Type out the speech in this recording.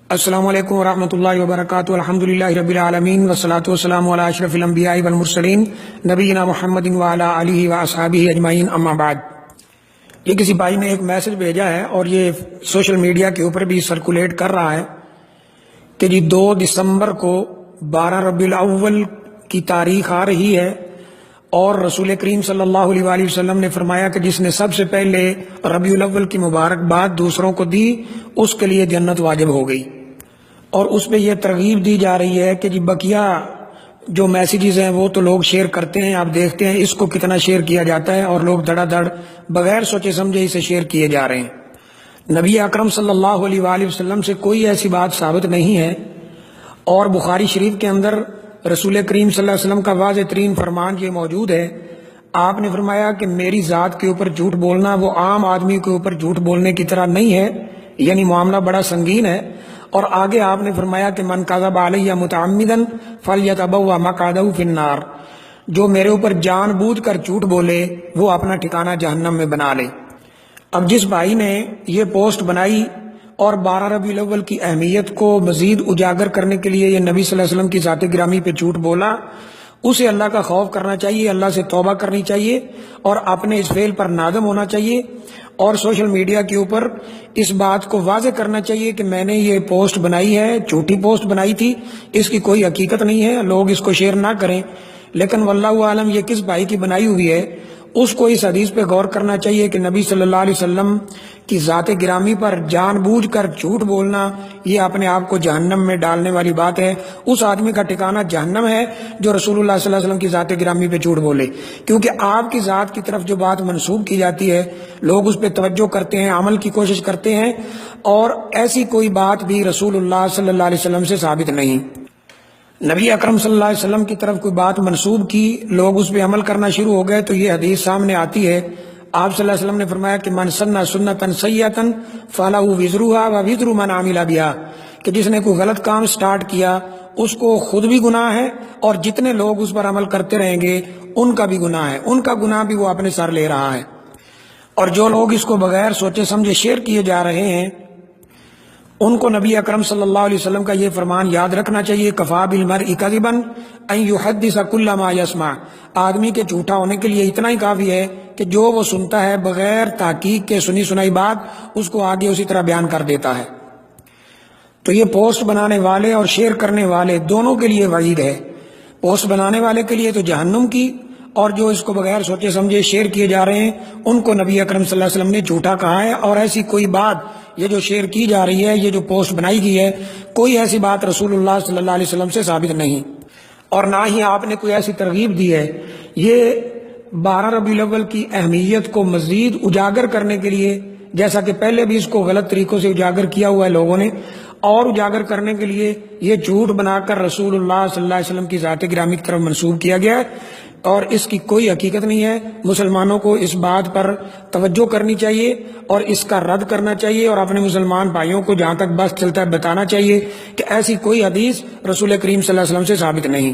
السلام علیکم ورحمۃ اللہ وبرکاتہ۔ الحمدللہ رب العالمین والصلاة والسلام علی اشرف الانبیاء والمرسلین نبینا محمد وعلی آلہ واصحابہ اجمعین، اما بعد۔ یہ کسی بھائی نے ایک میسج بھیجا ہے اور یہ سوشل میڈیا کے اوپر بھی سرکولیٹ کر رہا ہے کہ 2 دسمبر کو 12 ربیع الاول کی تاریخ آ رہی ہے اور رسول کریم صلی اللہ علیہ وآلہ وسلم نے فرمایا کہ جس نے سب سے پہلے ربیع الاول کی مبارکباد دوسروں کو دی اس کے لیے جنت واجب ہو گئی، اور اس پہ یہ ترغیب دی جا رہی ہے کہ بقیہ جو میسیجز ہیں وہ تو لوگ شیئر کرتے ہیں، آپ دیکھتے ہیں اس کو کتنا شیئر کیا جاتا ہے اور لوگ دھڑا دھڑ بغیر سوچے سمجھے اسے شیئر کیے جا رہے ہیں۔ نبی اکرم صلی اللہ علیہ وآلہ وسلم سے کوئی ایسی بات ثابت نہیں ہے، اور بخاری شریف کے اندر رسول کریم صلی اللہ علیہ وسلم کا واضح ترین فرمان یہ موجود ہے۔ آپ نے فرمایا کہ میری ذات کے اوپر جھوٹ بولنا وہ عام آدمی کے اوپر جھوٹ بولنے کی طرح نہیں ہے، یعنی معاملہ بڑا سنگین ہے۔ اور آگے آپ نے فرمایا کہ من کذب علیہ متعمدا فلیتبوأ مقعدہ فی النار، جو میرے اوپر جان بوجھ کر جھوٹ بولے وہ اپنا ٹھکانہ جہنم میں بنا لے۔ اب جس بھائی نے یہ پوسٹ بنائی اور 12 ربیع الاول کی اہمیت کو مزید اجاگر کرنے کے لیے یہ نبی صلی اللہ علیہ وسلم کی ذات گرامی پہ جھوٹ بولا، اسے اللہ کا خوف کرنا چاہیے، اللہ سے توبہ کرنی چاہیے اور اپنے اس فعل پر نادم ہونا چاہیے، اور سوشل میڈیا کے اوپر اس بات کو واضح کرنا چاہیے کہ میں نے یہ پوسٹ بنائی ہے، جھوٹی پوسٹ بنائی تھی، اس کی کوئی حقیقت نہیں ہے، لوگ اس کو شیئر نہ کریں، لیکن واللہ عالم یہ کس بھائی کی بنائی ہوئی ہے، اس کو اس حدیث پہ غور کرنا چاہیے کہ نبی صلی اللہ علیہ وسلم کی ذات گرامی پر جان بوجھ کر جھوٹ بولنا یہ اپنے آپ کو جہنم میں ڈالنے والی بات ہے۔ اس آدمی کا ٹھکانہ جہنم ہے جو رسول اللہ صلی اللہ علیہ وسلم کی ذات گرامی پہ جھوٹ بولے، کیونکہ آپ کی ذات کی طرف جو بات منسوب کی جاتی ہے لوگ اس پہ توجہ کرتے ہیں، عمل کی کوشش کرتے ہیں، اور ایسی کوئی بات بھی رسول اللہ صلی اللہ علیہ وسلم سے ثابت نہیں۔ نبی اکرم صلی اللہ علیہ وسلم کی طرف کوئی بات منسوب کی، لوگ اس پہ عمل کرنا شروع ہو گئے تو یہ حدیث سامنے آتی ہے۔ آپ صلی اللہ علیہ وسلم نے فرمایا کہ من سن سنتا سیئۃ فلہ وزرها ووزر من عمل بها، کہ جس نے کوئی غلط کام سٹارٹ کیا اس کو خود بھی گناہ ہے اور جتنے لوگ اس پر عمل کرتے رہیں گے ان کا بھی گناہ ہے، ان کا گناہ بھی وہ اپنے سر لے رہا ہے۔ اور جو لوگ اس کو بغیر سوچے سمجھے شیئر کیے جا رہے ہیں ان کو نبی اکرم صلی اللہ علیہ وسلم کا یہ فرمان یاد رکھنا چاہیے، کفا بالمرء کذبا ان یحدث کل ما یسمع، آدمی کے جھوٹا ہونے کے لیے اتنا ہی کافی ہے کہ جو وہ سنتا ہے بغیر تحقیق کے سنی سنائی بات اس کو آگے اسی طرح بیان کر دیتا ہے۔ تو یہ پوسٹ بنانے والے اور شیئر کرنے والے دونوں کے لیے وعید ہے، پوسٹ بنانے والے کے لیے تو جہنم کی، اور جو اس کو بغیر سوچے سمجھے شیئر کیے جا رہے ہیں ان کو نبی اکرم صلی اللہ علیہ وسلم نے جھوٹا کہا ہے۔ اور ایسی کوئی بات یہ جو شیئر کی جا رہی ہے، یہ جو پوسٹ بنائی گئی ہے، کوئی ایسی بات رسول اللہ صلی اللہ علیہ وسلم سے ثابت نہیں، اور نہ ہی آپ نے کوئی ایسی ترغیب دی ہے۔ یہ 12 ربیع الاول کی اہمیت کو مزید اجاگر کرنے کے لیے، جیسا کہ پہلے بھی اس کو غلط طریقوں سے اجاگر کیا ہوا ہے لوگوں نے، اور اجاگر کرنے کے لیے یہ جھوٹ بنا کر رسول اللہ صلی اللہ علیہ وسلم کی ذات گرامی کی طرف منسوب کیا گیا ہے، اور اس کی کوئی حقیقت نہیں ہے۔ مسلمانوں کو اس بات پر توجہ کرنی چاہیے اور اس کا رد کرنا چاہیے، اور اپنے مسلمان بھائیوں کو جہاں تک بس چلتا ہے بتانا چاہیے کہ ایسی کوئی حدیث رسول کریم صلی اللہ علیہ وسلم سے ثابت نہیں۔